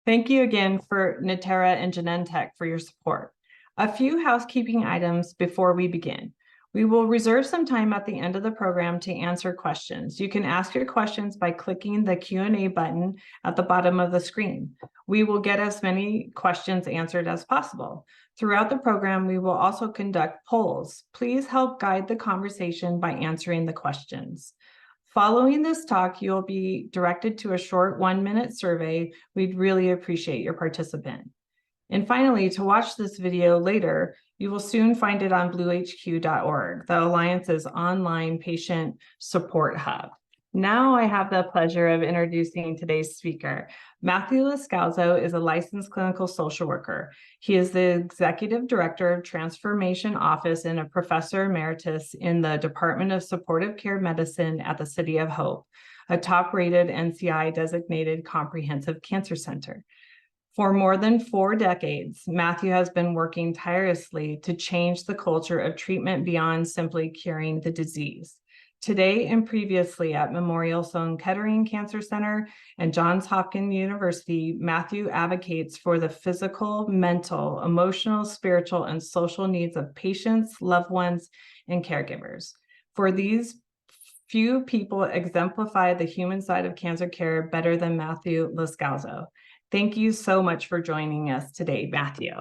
Thank you again for Natera and Genentech for your support. A few housekeeping items before we begin. We will reserve some time at the end of the program to answer questions. You can ask your questions by clicking the Q&A button at the bottom of the screen. We will get as many questions answered as possible. Throughout the program, we will also conduct polls. Please help guide the conversation by answering the questions. Following this talk, you'll be directed to a short 1-minute survey. We'd really appreciate your participation. And finally, to watch this video later, you will soon find it on bluehq.org, the Alliance's online patient support hub. Now I have the pleasure of introducing today's speaker. Matthew Loscalzo is a licensed clinical social worker. He is the Executive Director of Transformation Office and a Professor Emeritus in the Department of Supportive Care Medicine at the City of Hope, a top-rated NCI-designated comprehensive cancer center. For more than 4 decades, Matthew has been working tirelessly to change the culture of treatment beyond simply curing the disease. Today and previously at Memorial Sloan-Kettering Cancer Center and Johns Hopkins University, Matthew advocates for the physical, mental, emotional, spiritual, and social needs of patients, loved ones, and caregivers. For these few people exemplify the human side of cancer care better than Matthew Loscalzo. Thank you so much for joining us today, Matthew.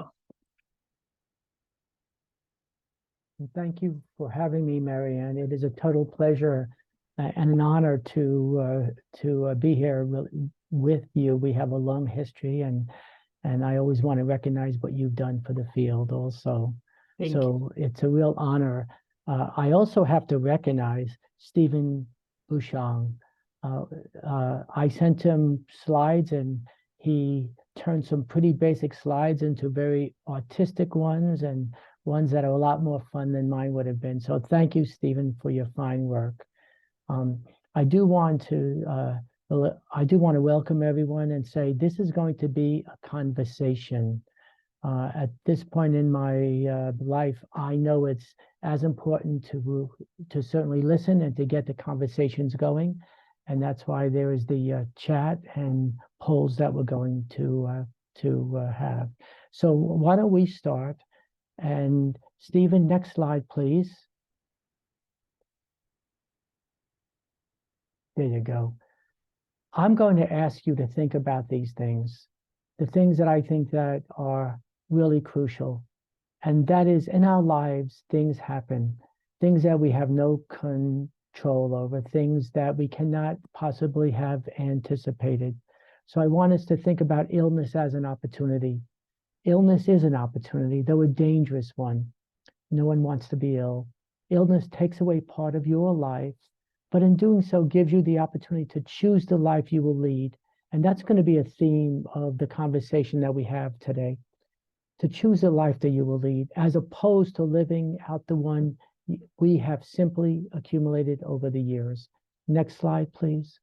Thank you for having me, Marianne. It is a total pleasure and an honor to be here with you. We have a long history, and I always want to recognize what you've done for the field also. Thank you. It's a real honor. I also have to recognize Stephen Bouchon. I sent him slides, and he turned some pretty basic slides into very artistic ones and ones that are a lot more fun than mine would have been. So thank you, Stephen, for your fine work. I do want to welcome everyone and say this is going to be a conversation. At this point in my life, I know it's as important to certainly listen and to get the conversations going. And that's why there is the chat and polls that we're going to have. So why don't we start? And Stephen, next slide, please. There you go. I'm going to ask you to think about these things, the things that I think that are really crucial. And that is, in our lives, things happen, things that we have no control over, things that we cannot possibly have anticipated. So I want us to think about illness as an opportunity. Illness is an opportunity, though a dangerous one. No one wants to be ill. Illness takes away part of your life, but in doing so gives you the opportunity to choose the life you will lead. And that's going to be a theme of the conversation that we have today. To choose the life that you will lead, as opposed to living out the one we have simply accumulated over the years. Next slide, please.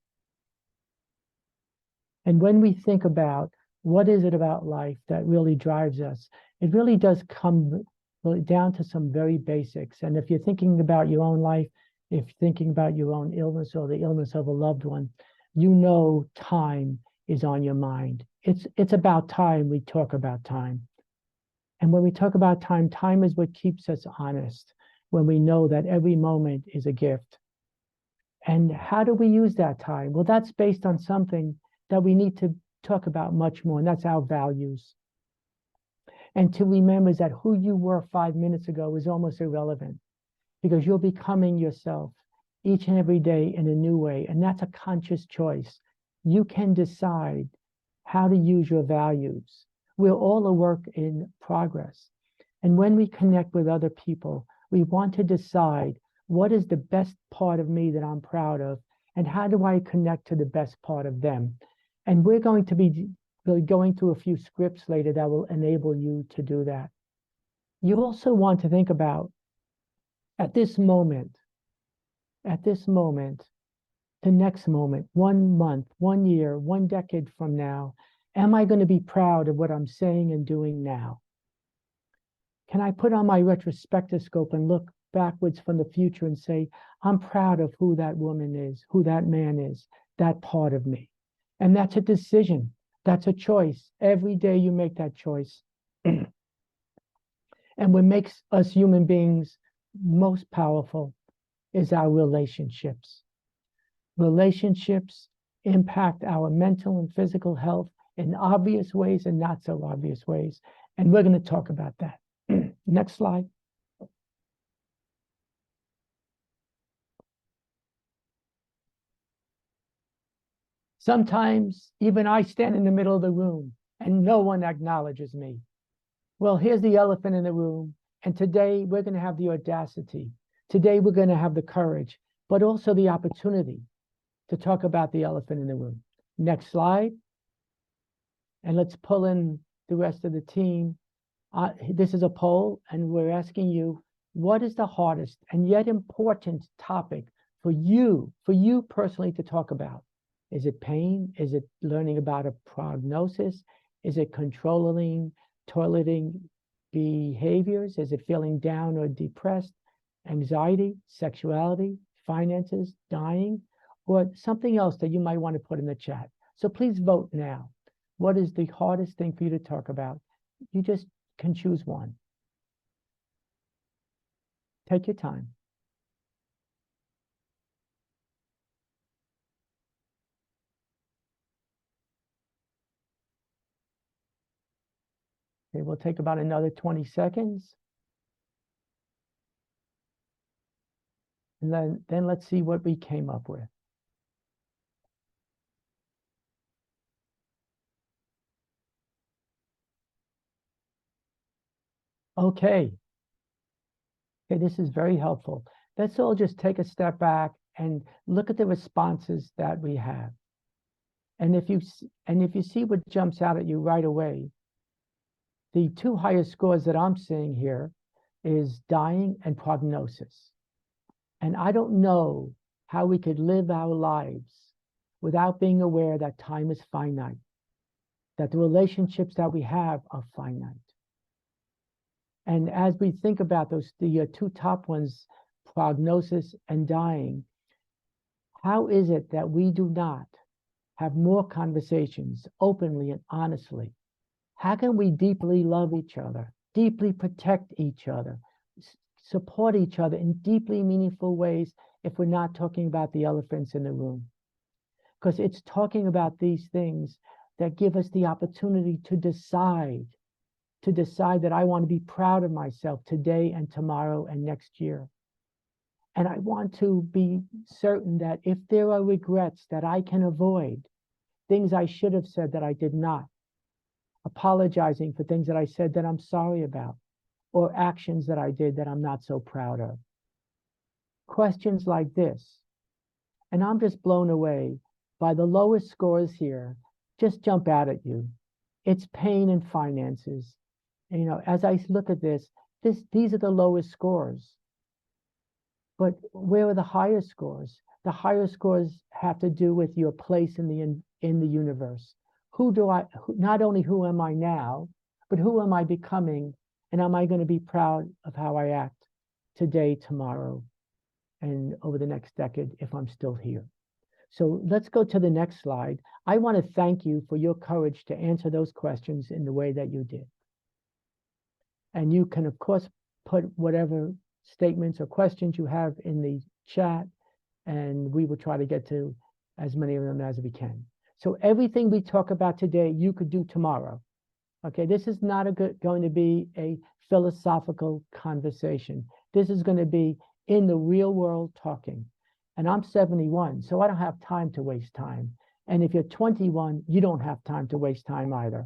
And when we think about what is it about life that really drives us, it really does come down to some very basics. And if you're thinking about your own life, if you're thinking about your own illness or the illness of a loved one, you know time is on your mind. It's about time we talk about time. And when we talk about time, time is what keeps us honest, when we know that every moment is a gift. And how do we use that time? Well, that's based on something that we need to talk about much more, and that's our values. And to remember that who you were 5 minutes ago is almost irrelevant, because you're becoming yourself each and every day in a new way, and that's a conscious choice. You can decide how to use your values. We're all a work in progress. And when we connect with other people, we want to decide what is the best part of me that I'm proud of, and how do I connect to the best part of them? And we're going to be really going through a few scripts later that will enable you to do that. You also want to think about, at this moment, the next moment, 1 month, 1 year, 1 decade from now, am I going to be proud of what I'm saying and doing now? Can I put on my retrospectoscope and look backwards from the future and say, I'm proud of who that woman is, who that man is, that part of me? And that's a decision. That's a choice. Every day you make that choice. And what makes us human beings most powerful is our relationships. Relationships impact our mental and physical health in obvious ways and not so obvious ways. And we're going to talk about that. Next slide. Sometimes even I stand in the middle of the room and no one acknowledges me. Well, here's the elephant in the room. And today we're going to have the audacity. Today we're going to have the courage, but also the opportunity to talk about the elephant in the room. Next slide. And let's pull in the rest of the team. This is a poll, and we're asking you, what is the hardest and yet important topic for you personally to talk about? Is it pain? Is it learning about a prognosis? Is it controlling toileting behaviors? Is it feeling down or depressed? Anxiety, sexuality, finances, dying, or something else that you might want to put in the chat? So please vote now. What is the hardest thing for you to talk about? You just can choose one. Take your time. Okay, we'll take about another 20 seconds. And then let's see what we came up with. Okay. Okay, this is very helpful. Let's all just take a step back and look at the responses that we have. And if you see what jumps out at you right away, the two highest scores that I'm seeing here is dying and prognosis. And I don't know how we could live our lives without being aware that time is finite, that the relationships that we have are finite. And as we think about those, the two top ones, prognosis and dying, how is it that we do not have more conversations openly and honestly? How can we deeply love each other, deeply protect each other, support each other in deeply meaningful ways if we're not talking about the elephants in the room? Because it's talking about these things that give us the opportunity to decide that I want to be proud of myself today and tomorrow and next year. And I want to be certain that if there are regrets that I can avoid, things I should have said that I did not, apologizing for things that I said that I'm sorry about, or actions that I did that I'm not so proud of. Questions like this. And I'm just blown away by the lowest scores here, just jump out at you. It's pain and finances. And, you know, as I look at this, these are the lowest scores. But where are the higher scores? The higher scores have to do with your place in the universe. Not only who am I now, but who am I becoming? And am I going to be proud of how I act today, tomorrow, and over the next decade if I'm still here? So let's go to the next slide. I want to thank you for your courage to answer those questions in the way that you did. And you can, of course, put whatever statements or questions you have in the chat, and we will try to get to as many of them as we can. So everything we talk about today, you could do tomorrow. Okay, this is not going to be a philosophical conversation. This is going to be in the real world talking. And I'm 71, so I don't have time to waste time. And if you're 21, you don't have time to waste time either.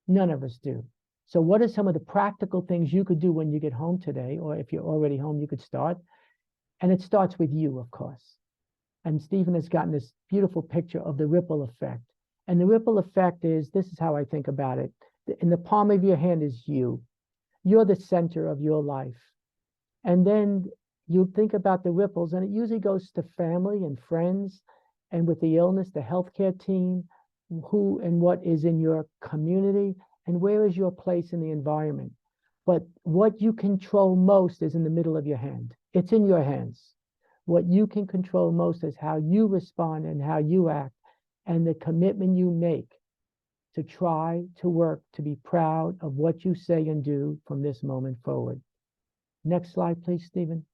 None of us do. So what are some of the practical things you could do when you get home today, or if you're already home, you could start? And it starts with you, of course. And Stephen has gotten this beautiful picture of the ripple effect. And the ripple effect is, this is how I think about it. In the palm of your hand is you. You're the center of your life. And then you think about the ripples, and it usually goes to family and friends, and with the illness, the healthcare team, who and what is in your community, and where is your place in the environment. But what you control most is in the middle of your hand. It's in your hands. What you can control most is how you respond and how you act, and the commitment you make to try to work to be proud of what you say and do from this moment forward. Next slide, please, Stephen.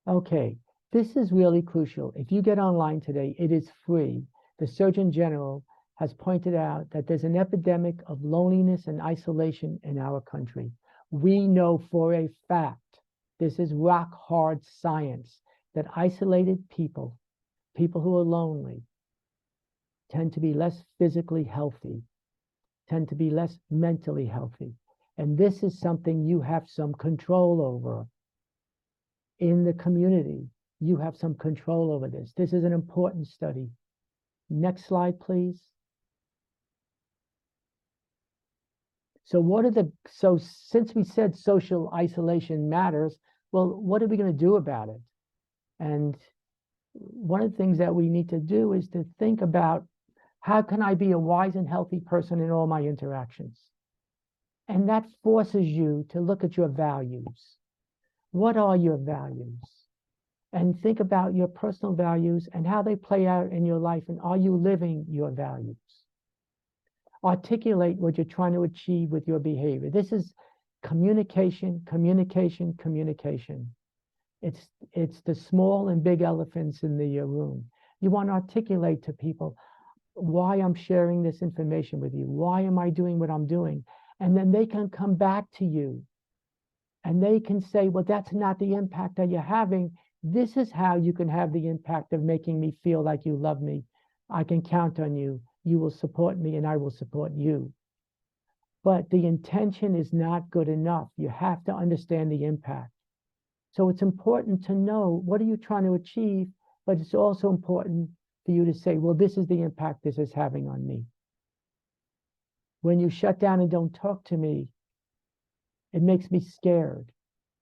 Okay, this is really crucial. If you get online today, it is free. The Surgeon General has pointed out that there's an epidemic of loneliness and isolation in our country. We know for a fact, this is rock hard science, that isolated people, people who are lonely, tend to be less physically healthy, tend to be less mentally healthy. And this is something you have some control over. In the community, you have some control over this. This is an important study. Next slide, please. So since we said social isolation matters, well, what are we going to do about it? And one of the things that we need to do is to think about, how can I be a wise and healthy person in all my interactions? And that forces you to look at your values. What are your values? And think about your personal values and how they play out in your life, and are you living your values? Articulate what you're trying to achieve with your behavior. This is communication, communication, communication. It's the small and big elephants in the room. You want to articulate to people why I'm sharing this information with you. Why am I doing what I'm doing? And then they can come back to you and they can say, well, that's not the impact that you're having. This is how you can have the impact of making me feel like you love me. I can count on you. You will support me and I will support you. But the intention is not good enough. You have to understand the impact. So it's important to know, what are you trying to achieve? But it's also important for you to say, well, this is the impact this is having on me. When you shut down and don't talk to me, it makes me scared.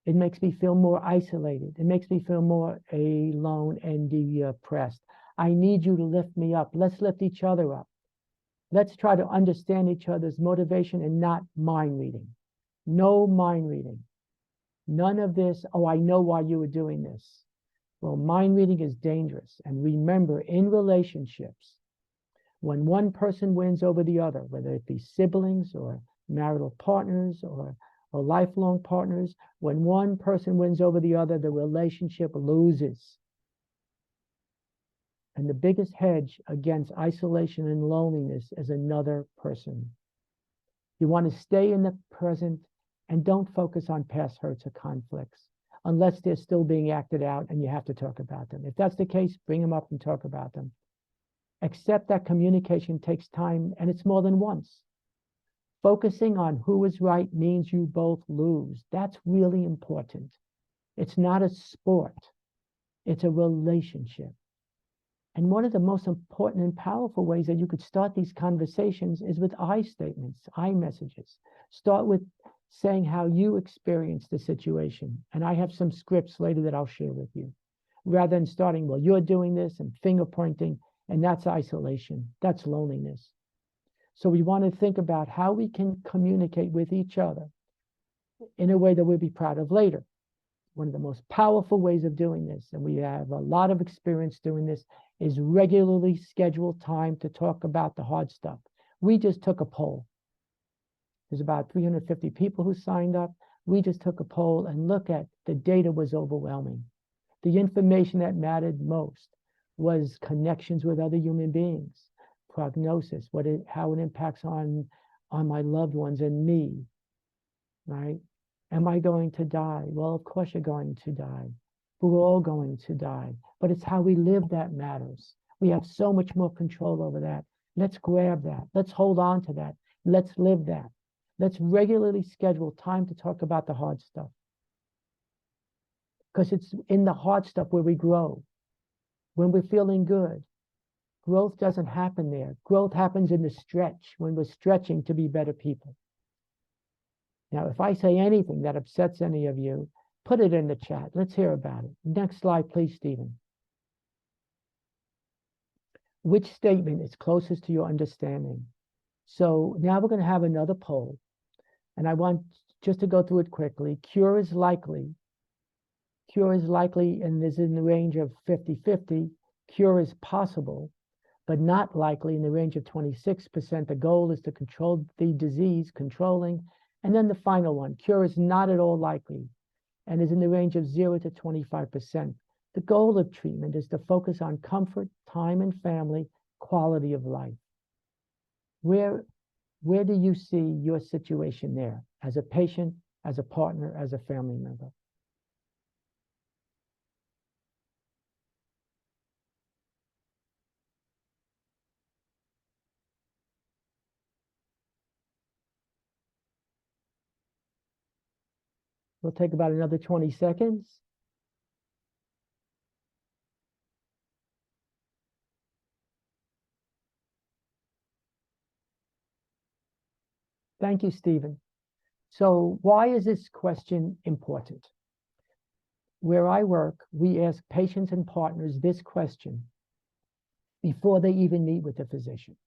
It makes me feel more isolated. It makes me feel more alone and depressed. I need you to lift me up. Let's lift each other up. Let's try to understand each other's motivation and not mind reading. No mind reading. None of this, oh, I know why you were doing this. Well, mind reading is dangerous. And remember, in relationships, when one person wins over the other, whether it be siblings or marital partners or lifelong partners, when one person wins over the other, the relationship loses. And the biggest hedge against isolation and loneliness is another person. You want to stay in the present and don't focus on past hurts or conflicts unless they're still being acted out and you have to talk about them. If that's the case, bring them up and talk about them. Accept that communication takes time and it's more than once. Focusing on who is right means you both lose. That's really important. It's not a sport. It's a relationship. And one of the most important and powerful ways that you could start these conversations is with I statements, I messages. Start with saying how you experienced the situation. And I have some scripts later that I'll share with you. Rather than starting, well, you're doing this and finger pointing, and that's isolation. That's loneliness. So we want to think about how we can communicate with each other in a way that we'll be proud of later. One of the most powerful ways of doing this, and we have a lot of experience doing this, is regularly schedule time to talk about the hard stuff. We just took a poll. There's about 350 people who signed up. We just took a poll and look at the data was overwhelming. The information that mattered most was connections with other human beings, prognosis, how it impacts on my loved ones and me, right? Am I going to die? Well, of course you're going to die. But we're all going to die. But it's how we live that matters. We have so much more control over that. Let's grab that. Let's hold on to that. Let's live that. Let's regularly schedule time to talk about the hard stuff. Because it's in the hard stuff where we grow. When we're feeling good. Growth doesn't happen there. Growth happens in the stretch, when we're stretching to be better people. Now, if I say anything that upsets any of you, put it in the chat. Let's hear about it. Next slide, please, Stephen. Which statement is closest to your understanding? So now we're going to have another poll. And I want just to go through it quickly. Cure is likely. Cure is likely, and is in the range of 50-50. Cure is possible, but not likely in the range of 26%. The goal is to control the disease, controlling. And then the final one, cure is not at all likely and is in the range of 0 to 25%. The goal of treatment is to focus on comfort, time and family, quality of life. Where do you see your situation there as a patient, as a partner, as a family member? We'll take about another 20 seconds. Thank you, Stephen. So why is this question important? Where I work, we ask patients and partners this question before they even meet with the physician.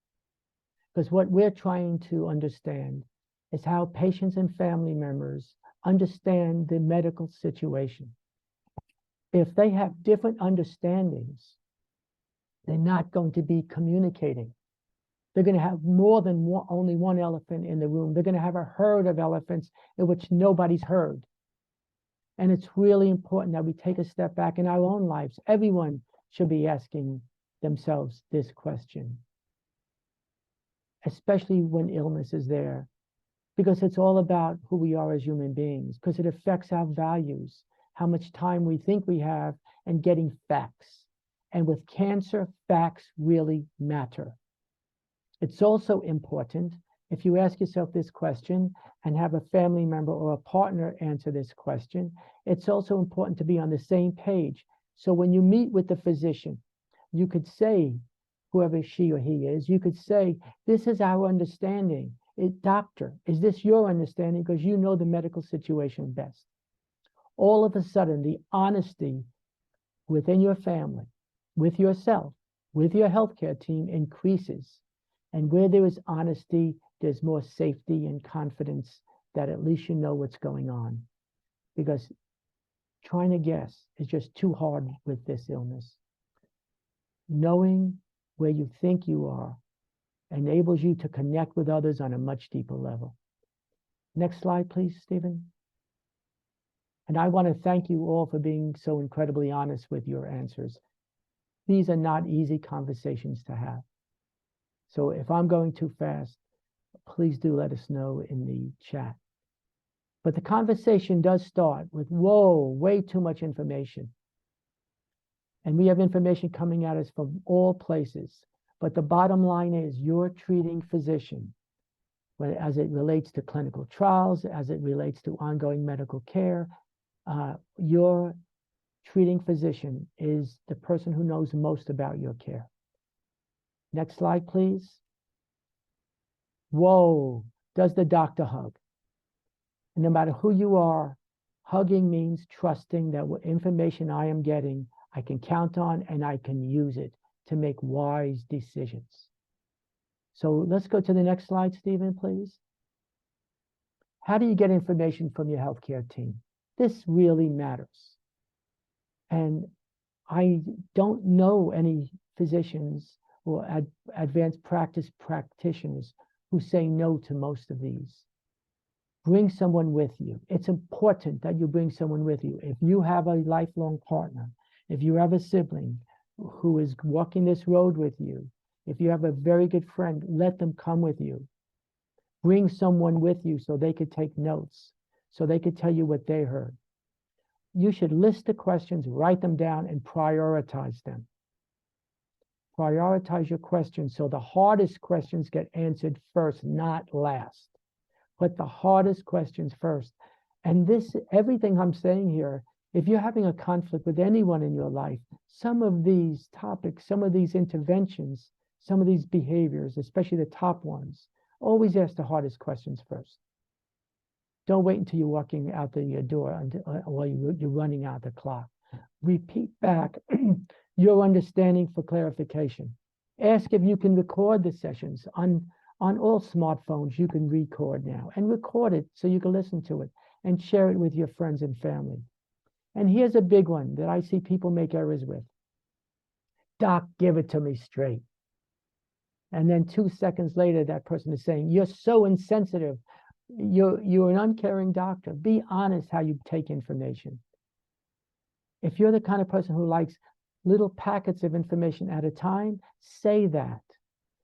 Because what we're trying to understand is how patients and family members understand the medical situation. If they have different understandings, they're not going to be communicating. They're going to have more than only one elephant in the room. They're going to have a herd of elephants in which nobody's heard. And it's really important that we take a step back in our own lives. Everyone should be asking themselves this question, especially when illness is there, because it's all about who we are as human beings, because it affects our values, how much time we think we have, and getting facts. And with cancer, facts really matter. It's also important, if you ask yourself this question and have a family member or a partner answer this question, it's also important to be on the same page. So when you meet with the physician, you could say, whoever she or he is, you could say, this is our understanding. Doctor, is this your understanding? Because you know the medical situation best. All of a sudden, the honesty within your family, with yourself, with your healthcare team increases. And where there is honesty, there's more safety and confidence that at least you know what's going on. Because trying to guess is just too hard with this illness. Knowing where you think you are enables you to connect with others on a much deeper level. Next slide, please, Stephen. And I want to thank you all for being so incredibly honest with your answers. These are not easy conversations to have. So if I'm going too fast, please do let us know in the chat. But the conversation does start with, whoa, way too much information. And we have information coming at us from all places. But the bottom line is your treating physician, as it relates to clinical trials, as it relates to ongoing medical care, your treating physician is the person who knows most about your care. Next slide, please. Whoa, does the doctor hug? And no matter who you are, hugging means trusting that what information I am getting, I can count on and I can use it to make wise decisions. So let's go to the next slide, Stephen, please. How do you get information from your healthcare team? This really matters. And I don't know any physicians or advanced practice practitioners who say no to most of these. Bring someone with you. It's important that you bring someone with you. If you have a lifelong partner, if you have a sibling who is walking this road with you, if you have a very good friend, let them come with you. Bring someone with you so they could take notes, so they could tell you what they heard. You should list the questions, write them down, and prioritize them. Prioritize your questions so the hardest questions get answered first, not last. Put the hardest questions first. And this, everything I'm saying here, if you're having a conflict with anyone in your life, some of these topics, some of these interventions, some of these behaviors, especially the top ones, always ask the hardest questions first. Don't wait until you're walking out the door or you're running out the clock. Repeat back your understanding for clarification. Ask if you can record the sessions. On all smartphones, you can record now and record it so you can listen to it and share it with your friends and family. And here's a big one that I see people make errors with. Doc, give it to me straight. And then 2 seconds later, that person is saying, you're so insensitive. You're an uncaring doctor. Be honest how you take information. If you're the kind of person who likes little packets of information at a time, say that.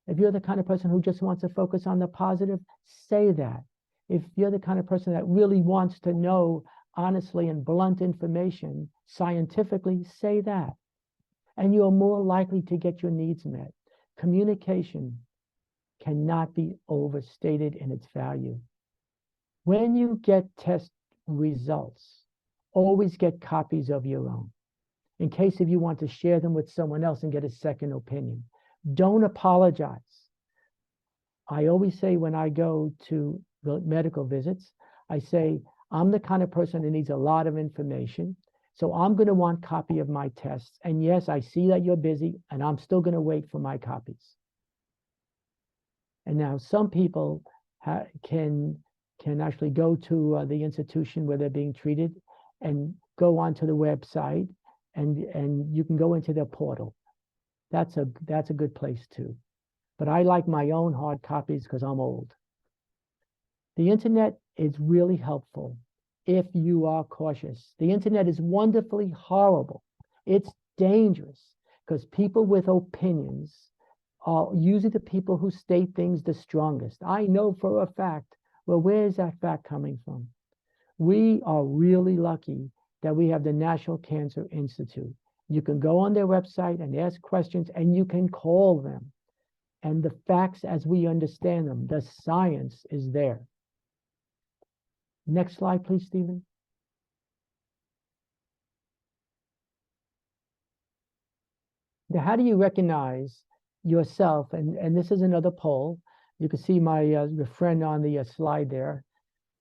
If you're the kind of person who just wants to focus on the positive, say that. If you're the kind of person that really wants to know honestly and blunt information scientifically, say that. And you're more likely to get your needs met. Communication cannot be overstated in its value. When you get test results, always get copies of your own, in case if you want to share them with someone else and get a second opinion. Don't apologize. I always say when I go to the medical visits, I say, I'm the kind of person that needs a lot of information. So I'm going to want a copy of my tests. And yes, I see that you're busy, and I'm still going to wait for my copies. And now some people can actually go to the institution where they're being treated and go onto the website, and you can go into their portal. That's a good place too. But I like my own hard copies because I'm old. The internet is really helpful if you are cautious. The internet is wonderfully horrible. It's dangerous because people with opinions are usually the people who state things the strongest. I know for a fact. Well, where is that fact coming from? We are really lucky that we have the National Cancer Institute. You can go on their website and ask questions, and you can call them. And the facts as we understand them, the science is there. Next slide, please, Stephen. Now, how do you recognize yourself? And this is another poll. You can see my your friend on the slide there.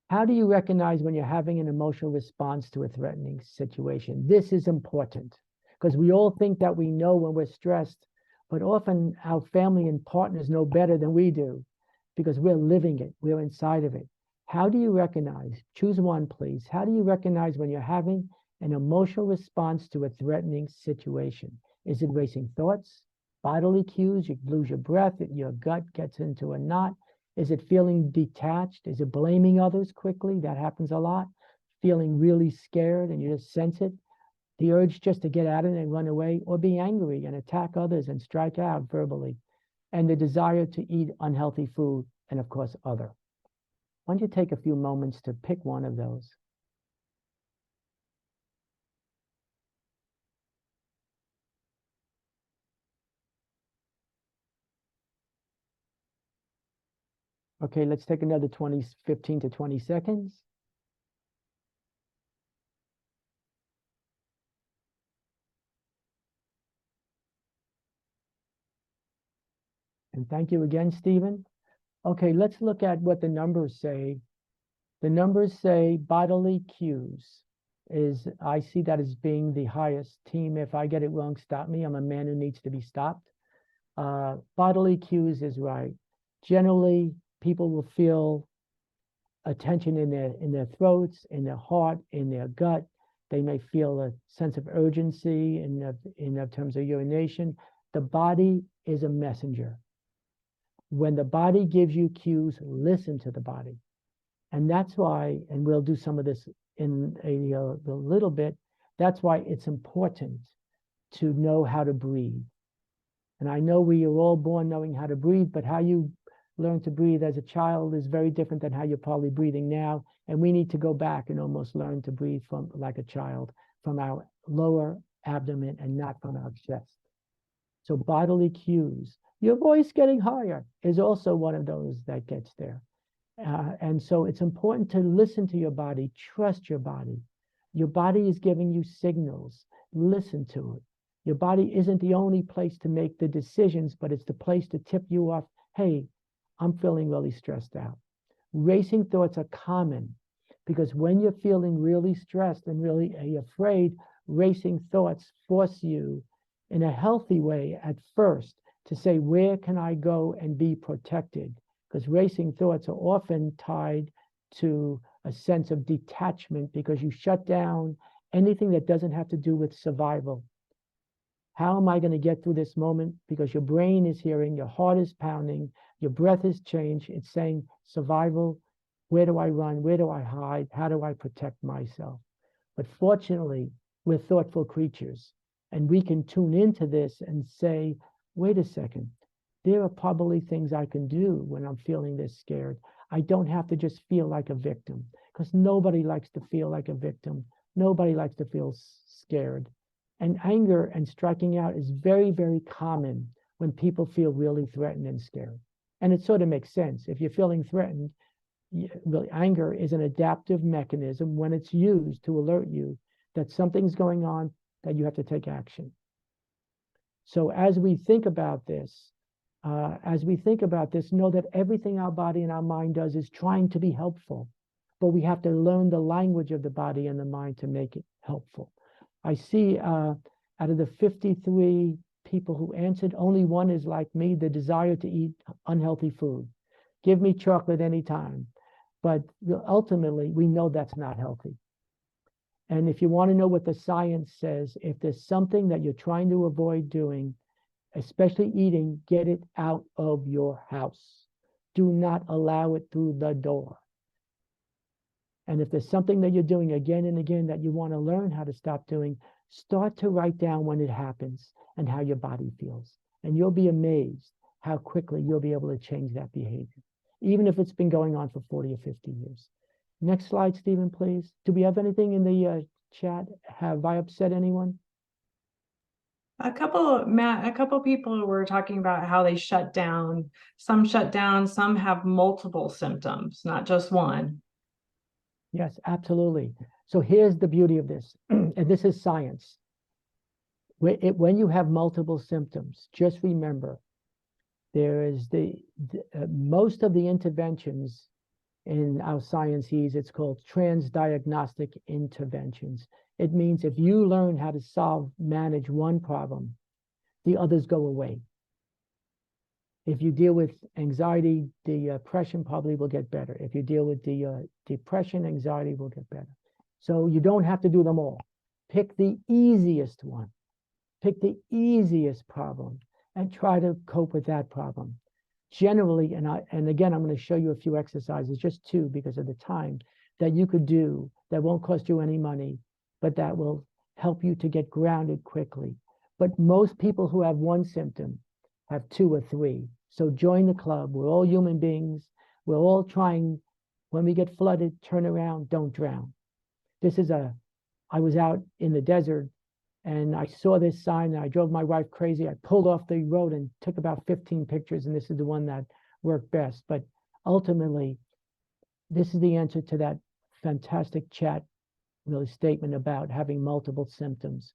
How do you recognize when you're having an emotional response to a threatening situation? This is important because we all think that we know when we're stressed, but often our family and partners know better than we do because we're living it, we're inside of it. How do you recognize? Choose one, please. How do you recognize when you're having an emotional response to a threatening situation? Is it racing thoughts, bodily cues? You lose your breath, your gut gets into a knot. Is it feeling detached? Is it blaming others quickly? That happens a lot. Feeling really scared and you just sense it. The urge just to get out of it and run away, or be angry and attack others and strike out verbally. And the desire to eat unhealthy food, and of course, other. Why don't you take a few moments to pick one of those? Okay, let's take another 15 to 20 seconds. And thank you again, Stephen. Okay, let's look at what the numbers say. The numbers say bodily cues I see that as being the highest. Team, if I get it wrong, stop me. I'm a man who needs to be stopped. Bodily cues is right. Generally, people will feel a tension in their throats, in their heart, in their gut. They may feel a sense of urgency in terms of urination. The body is a messenger. When the body gives you cues, listen to the body. And that's why, and we'll do some of this in a little bit, that's why it's important to know how to breathe. And I know we are all born knowing how to breathe, but how you learn to breathe as a child is very different than how you're probably breathing now. And we need to go back and almost learn to breathe from like a child, from our lower abdomen and not from our chest. So bodily cues. Your voice getting higher is also one of those that gets there. And so it's important to listen to your body, trust your body. Your body is giving you signals. Listen to it. Your body isn't the only place to make the decisions, but it's the place to tip you off. Hey, I'm feeling really stressed out. Racing thoughts are common because when you're feeling really stressed and really afraid, racing thoughts force you in a healthy way at first to say, where can I go and be protected? Because racing thoughts are often tied to a sense of detachment because you shut down anything that doesn't have to do with survival. How am I going to get through this moment? Because your brain is hearing, your heart is pounding, your breath is changed. It's saying survival. Where do I run? Where do I hide? How do I protect myself? But fortunately, we're thoughtful creatures, and we can tune into this and say, wait a second, there are probably things I can do when I'm feeling this scared. I don't have to just feel like a victim, because nobody likes to feel like a victim. Nobody likes to feel scared. And anger and striking out is very, very common when people feel really threatened and scared. And it sort of makes sense. If you're feeling threatened, really, anger is an adaptive mechanism when it's used to alert you that something's going on, that you have to take action. So as we think about this, know that everything our body and our mind does is trying to be helpful, but we have to learn the language of the body and the mind to make it helpful. I see out of the 53 people who answered, only one is like me, the desire to eat unhealthy food. Give me chocolate anytime. But ultimately, we know that's not healthy. And if you want to know what the science says, if there's something that you're trying to avoid doing, especially eating, get it out of your house. Do not allow it through the door. And if there's something that you're doing again and again that you want to learn how to stop doing, start to write down when it happens and how your body feels. And you'll be amazed how quickly you'll be able to change that behavior, even if it's been going on for 40 or 50 years. Next slide, Stephen, please. Do we have anything in the chat? Have I upset anyone? Matt, a couple people were talking about how they shut down. Some shut down, some have multiple symptoms, not just one. Yes, absolutely. So here's the beauty of this, and this is science. When you have multiple symptoms, just remember, there is most of the interventions in our sciences, it's called transdiagnostic interventions. It means if you learn how to manage one problem, the others go away. If you deal with anxiety, depression probably will get better. If you deal with the depression, anxiety will get better. So you don't have to do them all. Pick the easiest one. Pick the easiest problem and try to cope with that problem. Generally, and again, I'm going to show you a few exercises, just two because of the time, that you could do that won't cost you any money, but that will help you to get grounded quickly. But most people who have one symptom have two or three. So join the club. We're all human beings. We're all trying, when we get flooded, turn around, don't drown. I was out in the desert and I saw this sign and I drove my wife crazy. I pulled off the road and took about 15 pictures, and this is the one that worked best. But ultimately, this is the answer to that fantastic chat really statement about having multiple symptoms.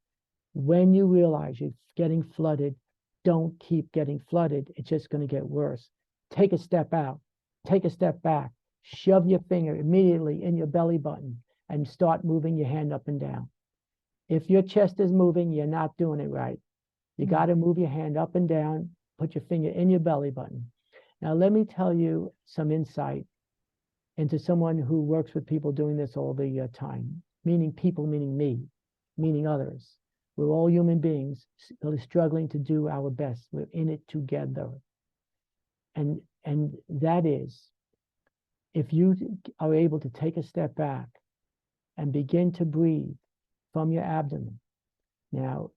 When you realize you're getting flooded, don't keep getting flooded. It's just going to get worse. Take a step out, take a step back, shove your finger immediately in your belly button and start moving your hand up and down. If your chest is moving, you're not doing it right. You got to move your hand up and down, put your finger in your belly button. Now, let me tell you some insight into someone who works with people doing this all the time, meaning people, meaning me, meaning others. We're all human beings really struggling to do our best. We're in it together. And that is, if you are able to take a step back and begin to breathe from your abdomen. Now,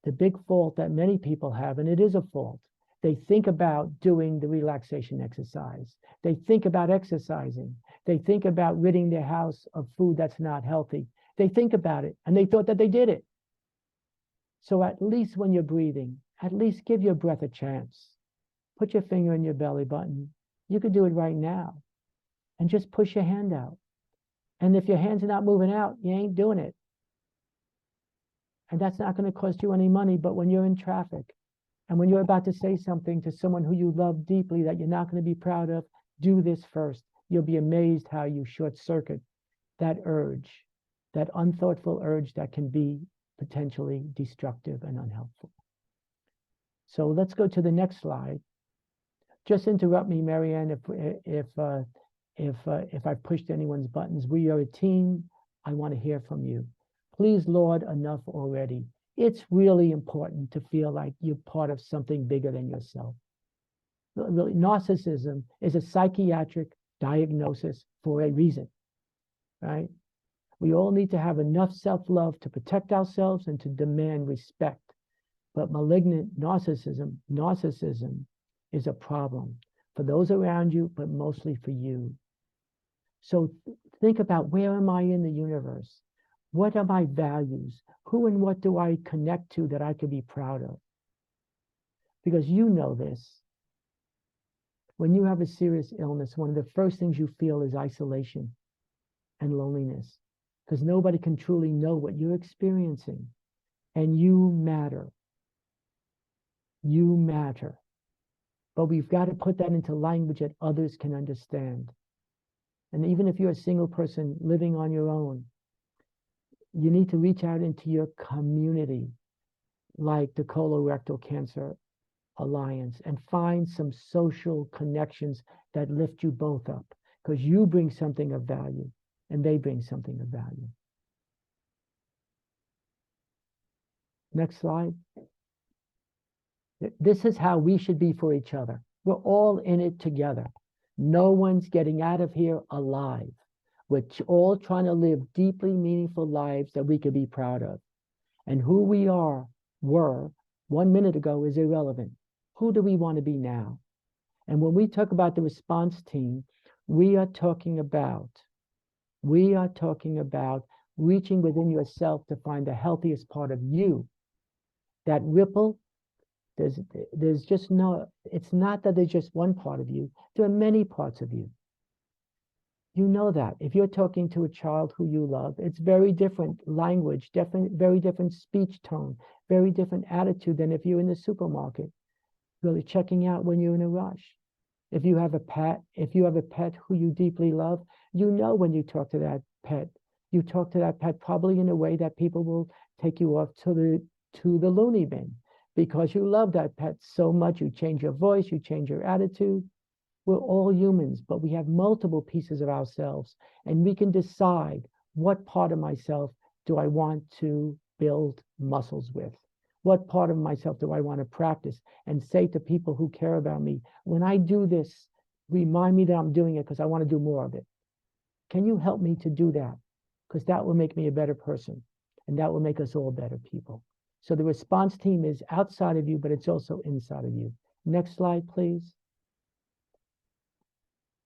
the big fault that many people have, and it is a fault, they think about doing the relaxation exercise. They think about exercising. They think about ridding their house of food that's not healthy. They think about it, and they thought that they did it. So at least when you're breathing, at least give your breath a chance. Put your finger in your belly button. You could do it right now. And just push your hand out. And if your hands are not moving out, you ain't doing it. And that's not going to cost you any money, but when you're in traffic, and when you're about to say something to someone who you love deeply that you're not going to be proud of, do this first. You'll be amazed how you short circuit that urge, that unthoughtful urge that can be potentially destructive and unhelpful. So let's go to the next slide. Just interrupt me, Marianne, if I've pushed anyone's buttons. We are a team. I want to hear from you. Please, Lord, enough already. It's really important to feel like you're part of something bigger than yourself. Really, narcissism is a psychiatric diagnosis for a reason, right? We all need to have enough self-love to protect ourselves and to demand respect. But malignant narcissism is a problem for those around you, but mostly for you. So think about, where am I in the universe? What are my values? Who and what do I connect to that I could be proud of? Because you know this. When you have a serious illness, one of the first things you feel is isolation and loneliness, because nobody can truly know what you're experiencing. And you matter. You matter. But we've got to put that into language that others can understand. And even if you're a single person living on your own, you need to reach out into your community, like the Colorectal Cancer Alliance, and find some social connections that lift you both up, because you bring something of value and they bring something of value. Next slide. This is how we should be for each other. We're all in it together. No one's getting out of here alive. We're all trying to live deeply meaningful lives that we could be proud of. And who we were 1 minute ago is irrelevant. Who do we want to be now? And when we talk about the response team, we are talking about reaching within yourself to find the healthiest part of you. That ripple, there's just no, it's not that there's just one part of you. There are many parts of you. You know that. If you're talking to a child who you love, it's very different language, very different speech tone, very different attitude than if you're in the supermarket, really checking out when you're in a rush. If you have a pet who you deeply love, you know when you talk to that pet, you talk to that pet probably in a way that people will take you off to the loony bin, because you love that pet so much. You change your voice, you change your attitude. We're all humans, but we have multiple pieces of ourselves, and we can decide what part of myself do I want to build muscles with? What part of myself do I want to practice and say to people who care about me, when I do this, remind me that I'm doing it because I want to do more of it. Can you help me to do that? Because that will make me a better person, and that will make us all better people. So the response team is outside of you, but it's also inside of you. Next slide, please.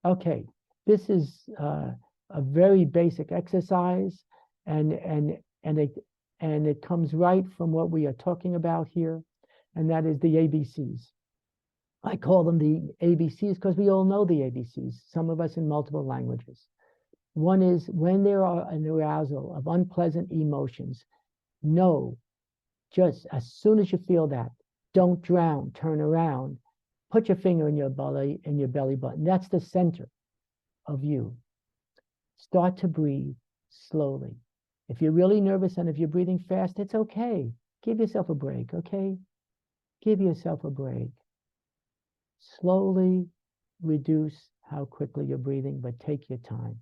Okay, this is a very basic exercise, and it comes right from what we are talking about here, and that is the ABCs. I call them the ABCs because we all know the ABCs, some of us in multiple languages. One is, when there are an arousal of unpleasant emotions, know, just as soon as you feel that, don't drown, turn around, put your finger in your belly button. That's the center of you. Start to breathe slowly. If you're really nervous and if you're breathing fast, it's okay. Give yourself a break, okay? Give yourself a break. Slowly reduce how quickly you're breathing, but take your time.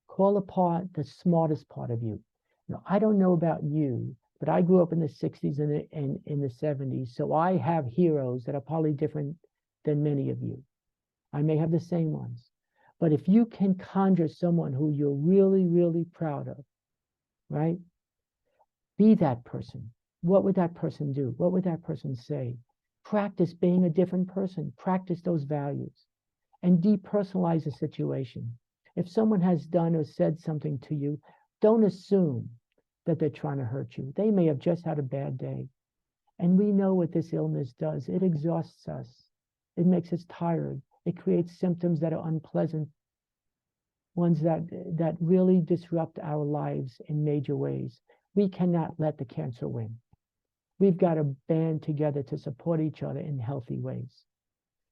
Call apart the smartest part of you. Now, I don't know about you, but I grew up in the 60s and in the 70s, so I have heroes that are probably different than many of you. I may have the same ones. But if you can conjure someone who you're really, really proud of, right? Be that person. What would that person do? What would that person say? Practice being a different person. Practice those values. And depersonalize the situation. If someone has done or said something to you, don't assume that they're trying to hurt you. They may have just had a bad day. And we know what this illness does. It exhausts us. It makes us tired. It creates symptoms that are unpleasant, ones that really disrupt our lives in major ways. We cannot let the cancer win. We've got to band together to support each other in healthy ways.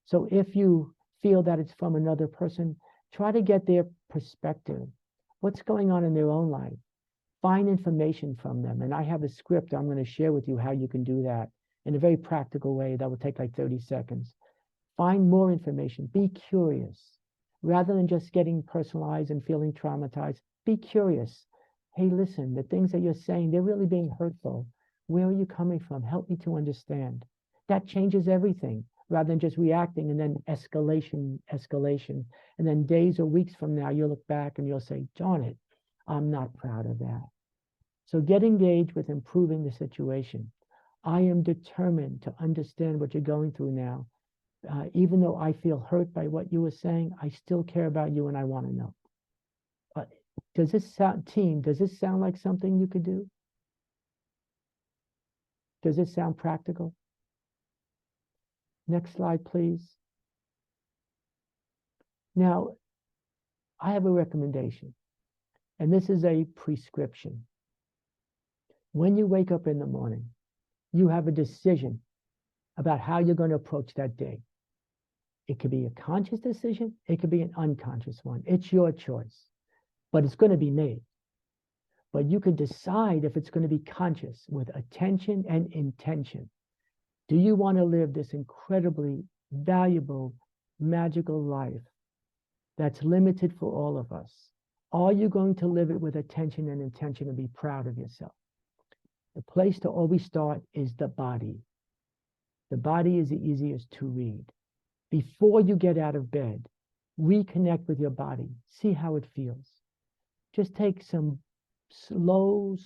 So if you feel that it's from another person, try to get their perspective. What's going on in their own life? Find information from them. And I have a script I'm going to share with you how you can do that in a very practical way that will take like 30 seconds. Find more information. Be curious. Rather than just getting personalized and feeling traumatized, be curious. Hey, listen, the things that you're saying, they're really being hurtful. Where are you coming from? Help me to understand. That changes everything rather than just reacting and then escalation. And then days or weeks from now, you'll look back and you'll say, darn it, I'm not proud of that. So get engaged with improving the situation. I am determined to understand what you're going through now. Even though I feel hurt by what you were saying, I still care about you and I want to know. Does this sound like something you could do? Does it sound practical? Next slide, please. Now, I have a recommendation, and this is a prescription. When you wake up in the morning, you have a decision about how you're going to approach that day. It could be a conscious decision. It could be an unconscious one. It's your choice, but it's going to be made. But you can decide if it's going to be conscious with attention and intention. Do you want to live this incredibly valuable, magical life that's limited for all of us? Are you going to live it with attention and intention and be proud of yourself? The place to always start is the body. The body is the easiest to read. Before you get out of bed, reconnect with your body. See how it feels. Just take some slow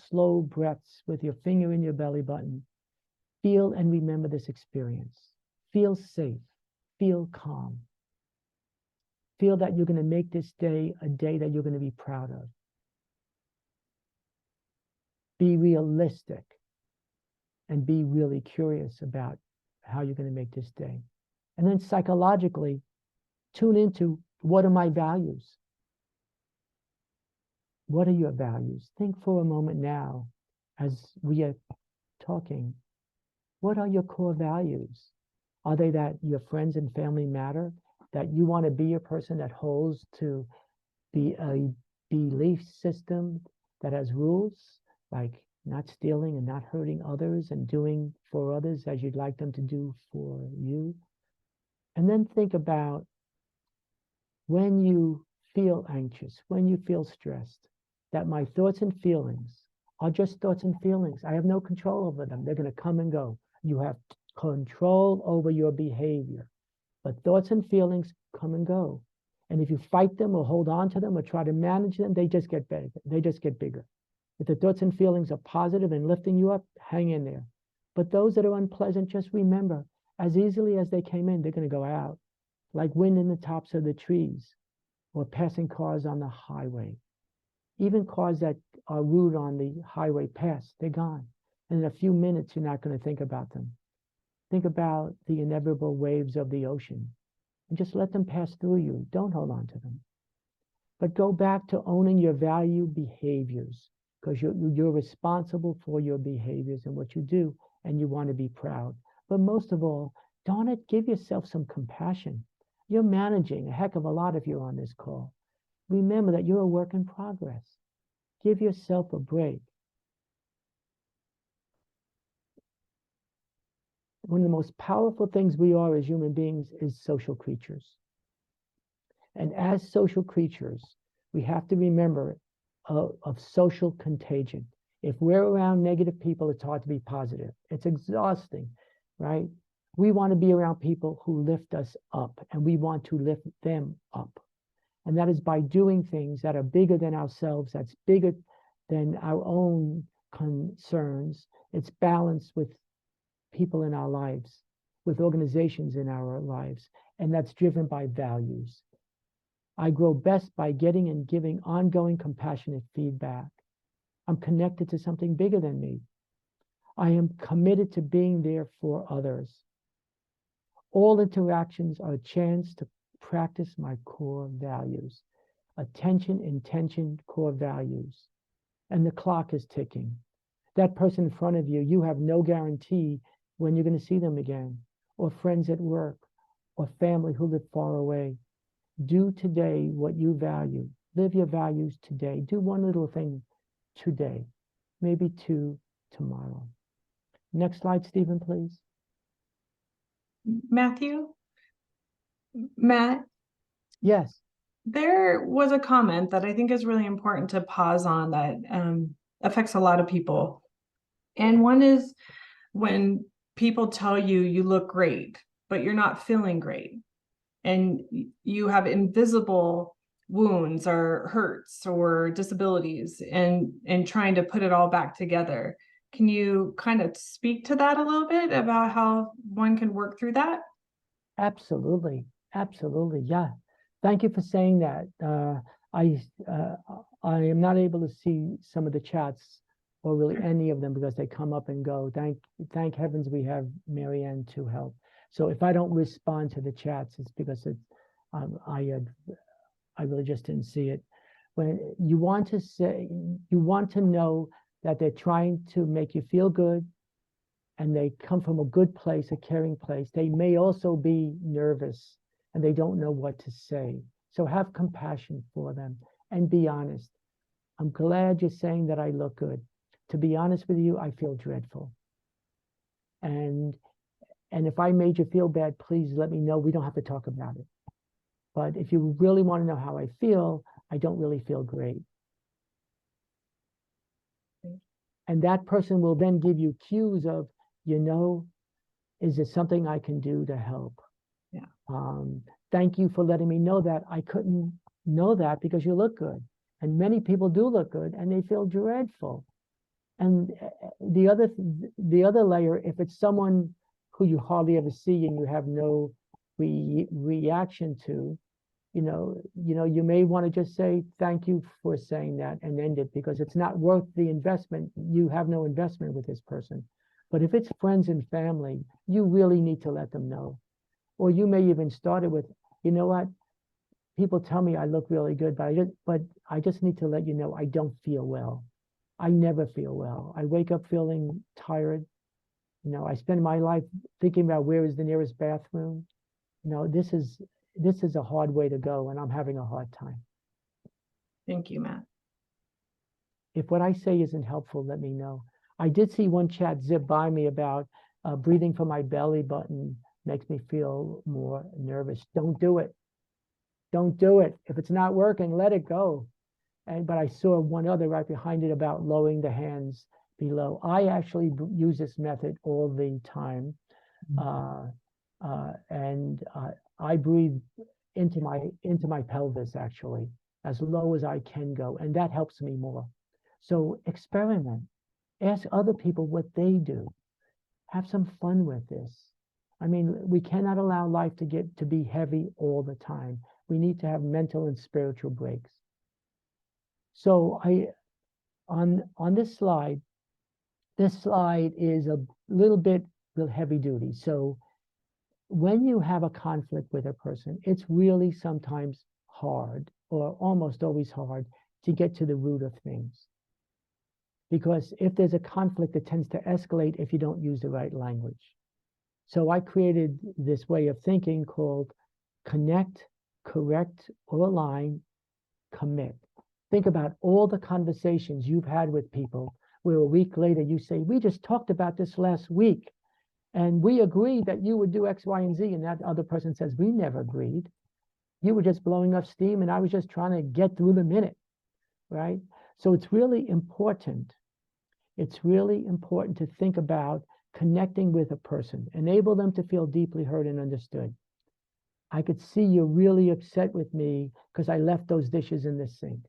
breaths with your finger in your belly button. Feel and remember this experience. Feel safe. Feel calm. Feel that you're going to make this day a day that you're going to be proud of. Be realistic and be really curious about how you're going to make this day. And then psychologically, tune into, what are my values? What are your values? Think for a moment now, as we are talking, what are your core values? Are they that your friends and family matter? That you want to be a person that holds to a belief system that has rules, like not stealing and not hurting others and doing for others as you'd like them to do for you? And then think about when you feel anxious, when you feel stressed, that my thoughts and feelings are just thoughts and feelings. I have no control over them. They're going to come and go. You have control over your behavior. But thoughts and feelings come and go. And if you fight them or hold on to them or try to manage them, they just get better. They just get bigger. If the thoughts and feelings are positive and lifting you up, hang in there. But those that are unpleasant, just remember, as easily as they came in, they're going to go out, like wind in the tops of the trees or passing cars on the highway. Even cars that are rude on the highway pass, they're gone. And in a few minutes, you're not going to think about them. Think about the inevitable waves of the ocean and just let them pass through you. Don't hold on to them. But go back to owning your value behaviors, because you're responsible for your behaviors and what you do, and you want to be proud. But most of all, darn it, give yourself some compassion. You're managing a heck of a lot if you're on this call. Remember that you're a work in progress. Give yourself a break. One of the most powerful things we are as human beings is social creatures. And as social creatures, we have to remember of social contagion. If we're around negative people, it's hard to be positive. It's exhausting, right? We want to be around people who lift us up, and we want to lift them up. And that is by doing things that are bigger than ourselves, that's bigger than our own concerns. It's balanced with people in our lives, with organizations in our lives, and that's driven by values. I grow best by getting and giving ongoing compassionate feedback. I'm connected to something bigger than me. I am committed to being there for others. All interactions are a chance to practice my core values. Attention, intention, core values. And the clock is ticking. That person in front of you, you have no guarantee when you're going to see them again, or friends at work, or family who live far away. Do today what you value. Live your values today. Do one little thing today, maybe two tomorrow. Next slide, Stephen, please. Matt, Yes. there was a comment that I think is really important to pause on that affects a lot of people. And one is when people tell you you look great, but you're not feeling great. And you have invisible wounds or hurts or disabilities and trying to put it all back together. Can you kind of speak to that a little bit about how one can work through that? Absolutely. Absolutely. Yeah. Thank you for saying that. I am not able to see some of the chats or really any of them because they come up and go. Thank heavens we have Marianne to help. So if I don't respond to the chats, it's because I really just didn't see it. When you want to say, you want to know that they're trying to make you feel good and they come from a good place, a caring place. They may also be nervous and they don't know what to say. So have compassion for them and be honest. I'm glad you're saying that I look good. To be honest with you, I feel dreadful. And if I made you feel bad, please let me know. We don't have to talk about it. But if you really want to know how I feel, I don't really feel great. And that person will then give you cues of, is there something I can do to help? Yeah. Thank you for letting me know that. I couldn't know that because you look good. And many people do look good and they feel dreadful. And the other layer, if it's someone who you hardly ever see and you have no reaction to, you may want to just say, thank you for saying that and end it because it's not worth the investment. You have no investment with this person. But if it's friends and family, you really need to let them know. Or you may even start it with, you know what? People tell me I look really good, but I just need to let you know I don't feel well. I never feel well. I wake up feeling tired. I spend my life thinking about where is the nearest bathroom. This is a hard way to go, and I'm having a hard time. Thank you, Matt. If what I say isn't helpful, let me know. I did see one chat zip by me about breathing from my belly button makes me feel more nervous. Don't do it. Don't do it. If it's not working, let it go. But I saw one other right behind it about lowering the hands below. I actually use this method all the time. I breathe into my pelvis actually, as low as I can go, and that helps me more. So experiment. Ask other people what they do. Have some fun with this. I mean, we cannot allow life to be heavy all the time. We need to have mental and spiritual breaks. So on this slide is a little bit heavy duty. So when you have a conflict with a person, it's really sometimes hard, or almost always hard, to get to the root of things. Because if there's a conflict, it tends to escalate if you don't use the right language. So I created this way of thinking called connect, correct, or align, commit. Think about all the conversations you've had with people where a week later you say, we just talked about this last week. And we agreed that you would do X, Y, and Z. And that other person says, we never agreed. You were just blowing off steam and I was just trying to get through the minute, right? So it's really important. It's really important to think about connecting with a person, enable them to feel deeply heard and understood. I could see you're really upset with me because I left those dishes in the sink.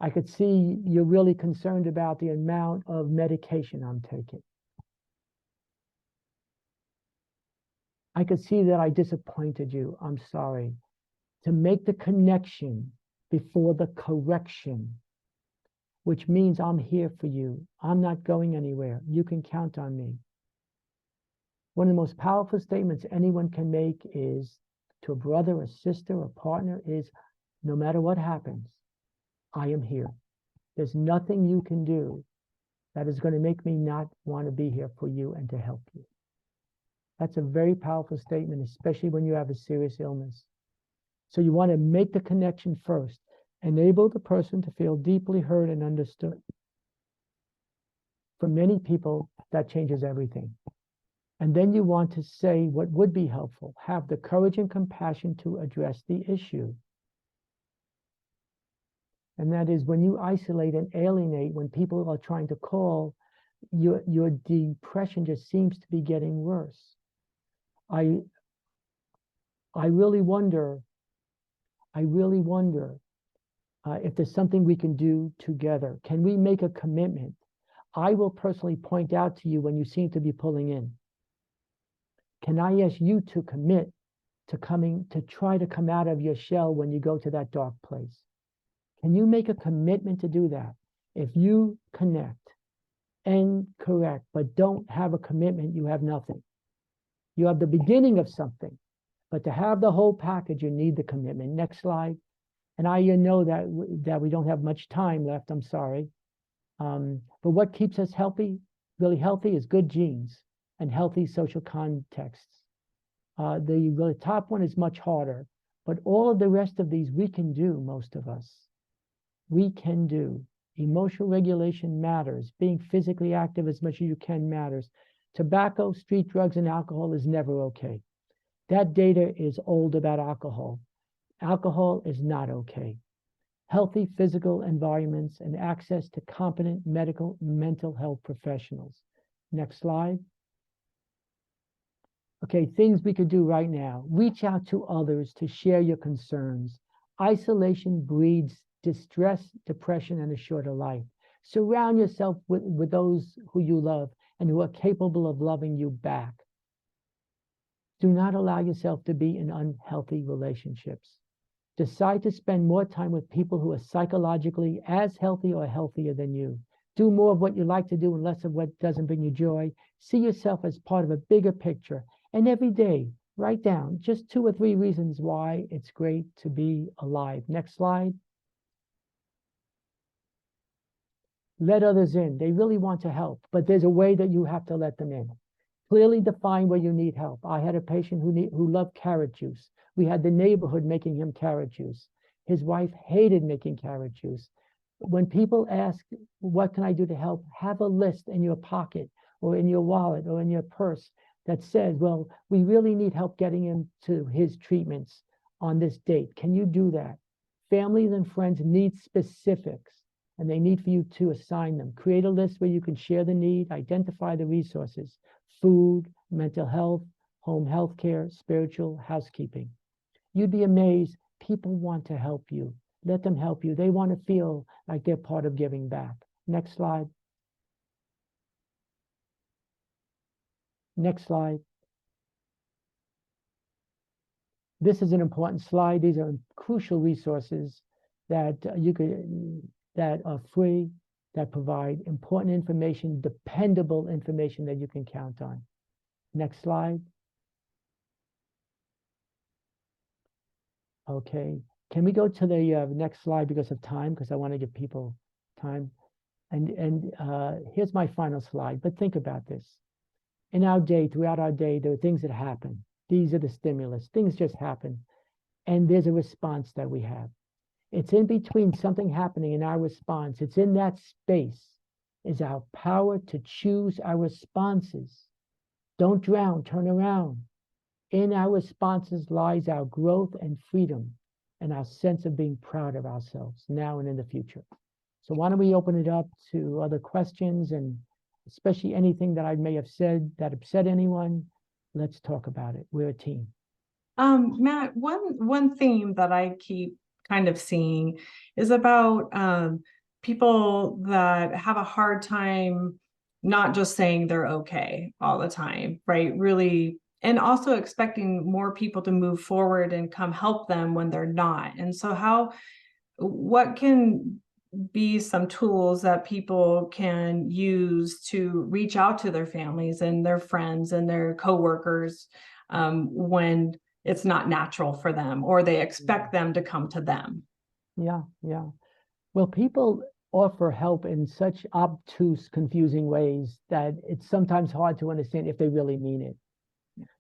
I could see you're really concerned about the amount of medication I'm taking. I could see that I disappointed you. I'm sorry. To make the connection before the correction, which means I'm here for you. I'm not going anywhere. You can count on me. One of the most powerful statements anyone can make is to a brother, a sister, a partner is, no matter what happens, I am here. There's nothing you can do that is going to make me not want to be here for you and to help you. That's a very powerful statement, especially when you have a serious illness. So you want to make the connection first. Enable the person to feel deeply heard and understood. For many people, that changes everything. And then you want to say what would be helpful. Have the courage and compassion to address the issue. And that is when you isolate and alienate, when people are trying to call your depression just seems to be getting worse. I really wonder if there's something we can do together. Can we make a commitment? I will personally point out to you when you seem to be pulling in. Can I ask you to commit to try to come out of your shell when you go to that dark place? Can you make a commitment to do that? If you connect and correct, but don't have a commitment, you have nothing. You have the beginning of something, but to have the whole package, you need the commitment. Next slide. And I know that we don't have much time left, I'm sorry. But what keeps us healthy, really healthy, is good genes and healthy social contexts. The really top one is much harder, but all of the rest of these we can do, most of us. We can do. Emotional regulation matters. Being physically active as much as you can matters. Tobacco, street drugs, and alcohol is never okay. That data is old about alcohol. Alcohol is not okay. Healthy physical environments and access to competent medical mental health professionals. Next slide. Okay, things we could do right now. Reach out to others to share your concerns. Isolation breeds distress, depression, and a shorter life. Surround yourself with those who you love and who are capable of loving you back. Do not allow yourself to be in unhealthy relationships. Decide to spend more time with people who are psychologically as healthy or healthier than you. Do more of what you like to do and less of what doesn't bring you joy. See yourself as part of a bigger picture. And every day, write down just 2 or 3 reasons why it's great to be alive. Next slide. Let others in. They really want to help, but there's a way that you have to let them in. Clearly define where you need help. I had a patient who loved carrot juice. We had the neighborhood making him carrot juice. His wife hated making carrot juice. When people ask, what can I do to help? Have a list in your pocket or in your wallet or in your purse that says, well, we really need help getting him to his treatments on this date. Can you do that? Families and friends need specifics, and they need for you to assign them. Create a list where you can share the need, identify the resources: food, mental health, home health care, spiritual, housekeeping. You'd be amazed. People want to help you. Let them help you. They want to feel like they're part of giving back. Next slide. Next slide. This is an important slide. These are crucial resources that that are free, that provide important information, dependable information that you can count on. Next slide. Okay, can we go to the next slide because of time? Because I want to give people time. And here's my final slide, but think about this. In our day, throughout our day, there are things that happen. These are the stimulus. Things just happen. And there's a response that we have. It's in between something happening and our response. It's in that space is our power to choose our responses. Don't drown, turn around. In our responses lies our growth and freedom and our sense of being proud of ourselves now and in the future. So why don't we open it up to other questions, and especially anything that I may have said that upset anyone. Let's talk about it. We're a team. Matt, one theme that I keep kind of seeing is about people that have a hard time not just saying they're okay all the time, right? Really, and also expecting more people to move forward and come help them when they're not. And so what can be some tools that people can use to reach out to their families and their friends and their coworkers when it's not natural for them, or they expect them to come to them? Yeah. Well, people offer help in such obtuse, confusing ways that it's sometimes hard to understand if they really mean it.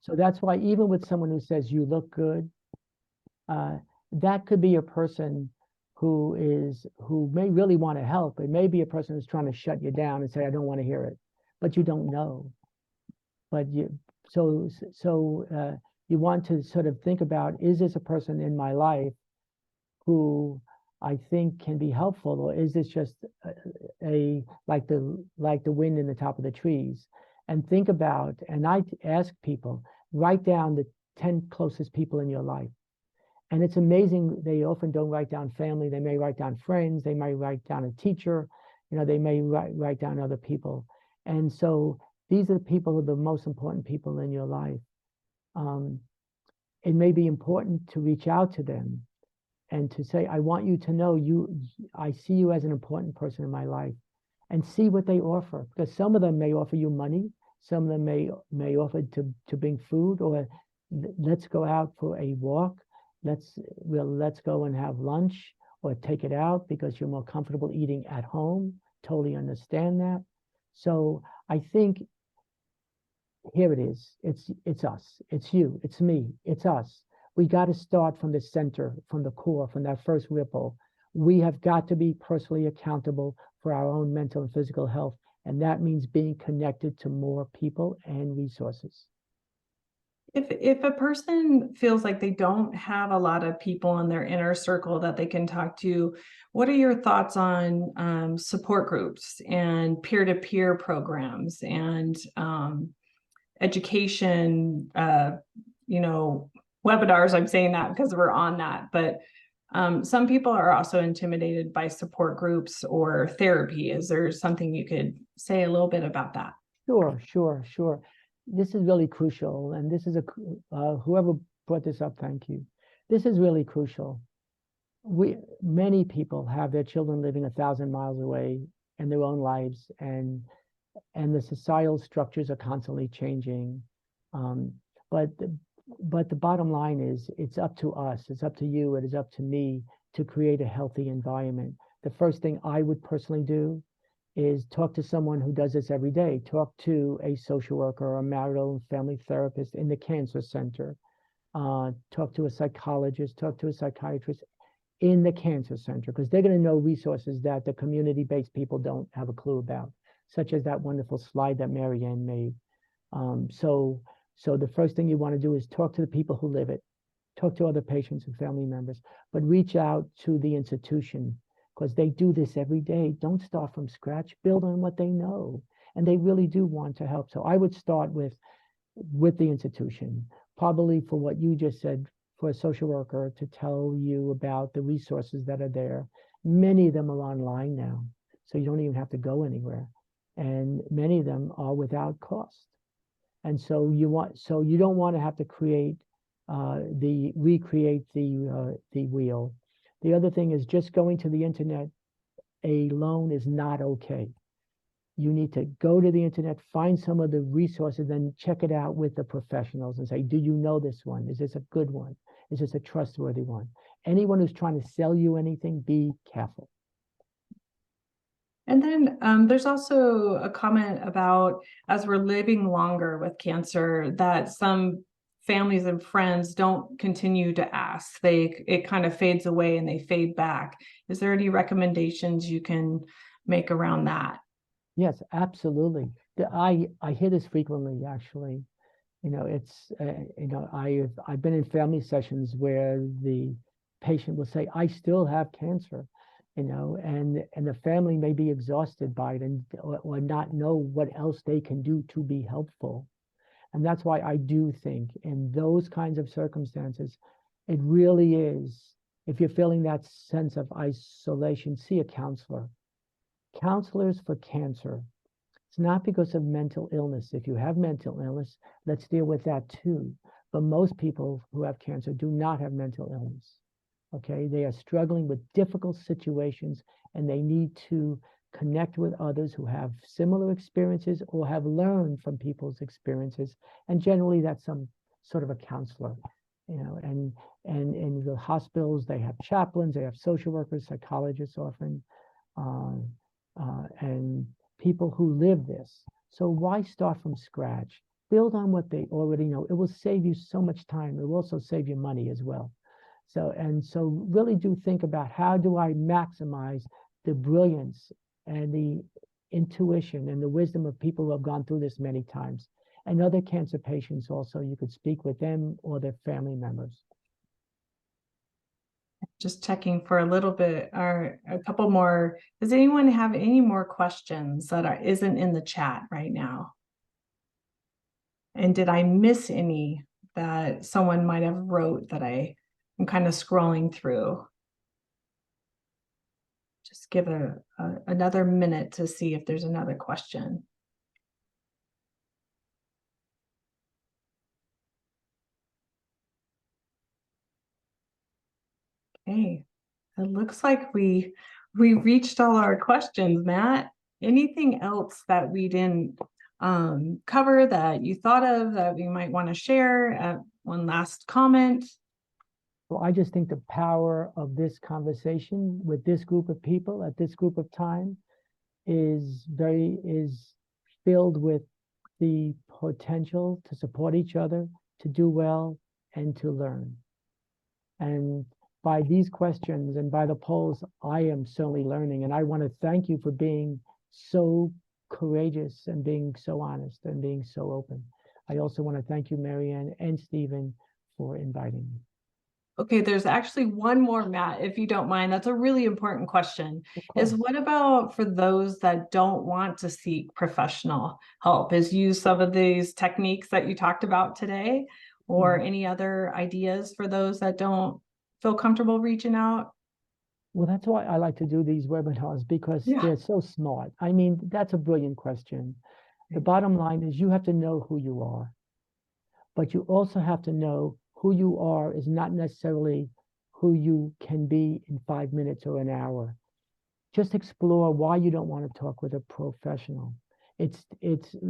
So that's why even with someone who says you look good, that could be a person who may really want to help. It may be a person who's trying to shut you down and say, I don't want to hear it, but you don't know. But you want to sort of think about, is this a person in my life who I think can be helpful, or is this just like the wind in the top of the trees? And think about, and I ask people, write down the 10 closest people in your life. And it's amazing, they often don't write down family. They may write down friends, they may write down a teacher, they may write down other people. And so these are the people who are the most important people in your life. It may be important to reach out to them and to say, I want you to know I see you as an important person in my life, and see what they offer. Because some of them may offer you money, some of them may offer to bring food, or let's go out for a walk. Let's go and have lunch, or take it out because you're more comfortable eating at home. Totally understand that. So I think here it is. It's us. It's you. It's me. It's us. We got to start from the center, from the core, from that first ripple. We have got to be personally accountable for our own mental and physical health. And that means being connected to more people and resources. If a person feels like they don't have a lot of people in their inner circle that they can talk to, what are your thoughts on support groups and peer-to-peer programs and education, webinars? I'm saying that because we're on that, but some people are also intimidated by support groups or therapy. Is there something you could say a little bit about that? Sure. This is really crucial, and this is whoever brought this up, thank you. This is really crucial. Many people have their children living 1,000 miles away in their own lives, and the societal structures are constantly changing. But the bottom line is, it's up to us, it's up to you, it is up to me to create a healthy environment. The first thing I would personally do is talk to someone who does this every day. Talk to a social worker or a marital and family therapist in the cancer center. Talk to a psychologist, talk to a psychiatrist in the cancer center, because they're going to know resources that the community-based people don't have a clue about, such as that wonderful slide that Marianne made. So the first thing you want to do is talk to the people who live it, talk to other patients and family members, but reach out to the institution, because they do this every day. Don't start from scratch, build on what they know. And they really do want to help. So I would start with the institution, probably for what you just said, for a social worker to tell you about the resources that are there. Many of them are online now, so you don't even have to go anywhere. And many of them are without cost. And so you don't want to have to recreate the wheel. The other thing is, just going to the internet alone is not okay. You need to go to the internet, find some of the resources, then check it out with the professionals and say, do you know this one? Is this a good one? Is this a trustworthy one? Anyone who's trying to sell you anything, be careful. And then there's also a comment about, as we're living longer with cancer, that some families and friends don't continue to ask. It kind of fades away and they fade back. Is there any recommendations you can make around that? Yes, absolutely. I hear this frequently, actually. I've been in family sessions where the patient will say, I still have cancer, and the family may be exhausted by it or not know what else they can do to be helpful. And that's why I do think in those kinds of circumstances, it really is, if you're feeling that sense of isolation, see a counselor. Counselors for cancer. It's not because of mental illness. If you have mental illness, let's deal with that too. But most people who have cancer do not have mental illness. Okay, they are struggling with difficult situations, and they need to connect with others who have similar experiences or have learned from people's experiences. And generally that's some sort of a counselor, and in the hospitals, they have chaplains, they have social workers, psychologists often, and people who live this. So why start from scratch? Build on what they already know. It will save you so much time. It will also save you money as well. So really do think about, how do I maximize the brilliance and the intuition and the wisdom of people who have gone through this many times. And other cancer patients also, you could speak with them or their family members. Just checking for a little bit or a couple more. Does anyone have any more questions that isn't in the chat right now? And did I miss any that someone might have wrote that I'm kind of scrolling through? Just give another minute to see if there's another question. Okay, it looks like we reached all our questions, Matt. Anything else that we didn't cover that you thought of that we might want to share? One last comment. Well, I just think the power of this conversation with this group of people at this group of time is filled with the potential to support each other, to do well, and to learn. And by these questions and by the polls, I am certainly learning. And I want to thank you for being so courageous and being so honest and being so open. I also want to thank you, Marianne and Stephen, for inviting me. Okay, there's actually one more, Matt, if you don't mind. That's a really important question. Is what about for those that don't want to seek professional help? Is use some of these techniques that you talked about today, or any other ideas for those that don't feel comfortable reaching out? Well, that's why I like to do these webinars, because they're so smart. I mean, that's a brilliant question. The bottom line is you have to know who you are, but you also have to know who you are is not necessarily who you can be in 5 minutes or an hour. Just explore why you don't want to talk with a professional. It's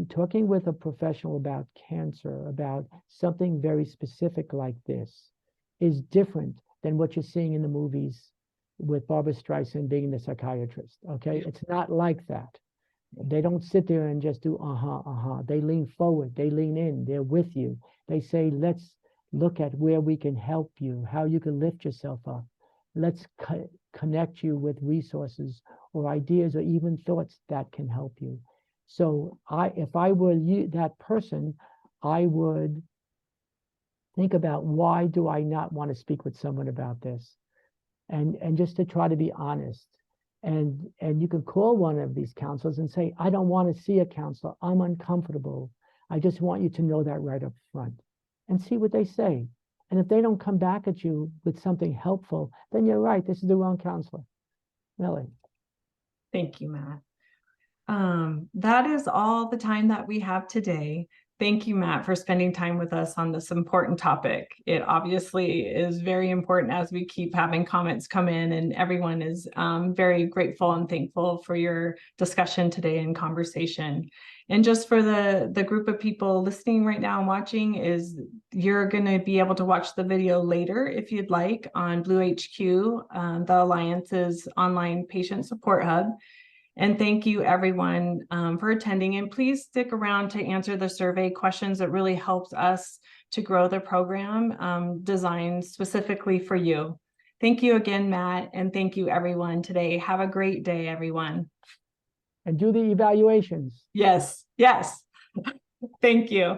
talking with a professional about cancer, about something very specific like this, is different than what you're seeing in the movies with Barbara Streisand being the psychiatrist. Okay, it's not like that. They don't sit there and just do They lean forward, they lean in, they're with you. They say, let's look at where we can help you, how you can lift yourself up. Let's connect you with resources or ideas or even thoughts that can help you. So if I were that person, I would think about, why do I not want to speak with someone about this? And just to try to be honest. And you can call one of these counselors and say, I don't want to see a counselor. I'm uncomfortable. I just want you to know that right up front, and see what they say. And if they don't come back at you with something helpful, then you're right. This is the wrong counselor. Really. Thank you, Matt. That is all the time that we have today. Thank you, Matt, for spending time with us on this important topic. It obviously is very important as we keep having comments come in, and everyone is very grateful and thankful for your discussion today and conversation. And just for the group of people listening right now and watching, is you're going to be able to watch the video later if you'd like on Blue HQ, the Alliance's online patient support hub. And thank you, everyone, for attending. And please stick around to answer the survey questions. It really helps us to grow the program designed specifically for you. Thank you again, Matt, and thank you, everyone, today. Have a great day, everyone. And do the evaluations. Yes, yes. Thank you.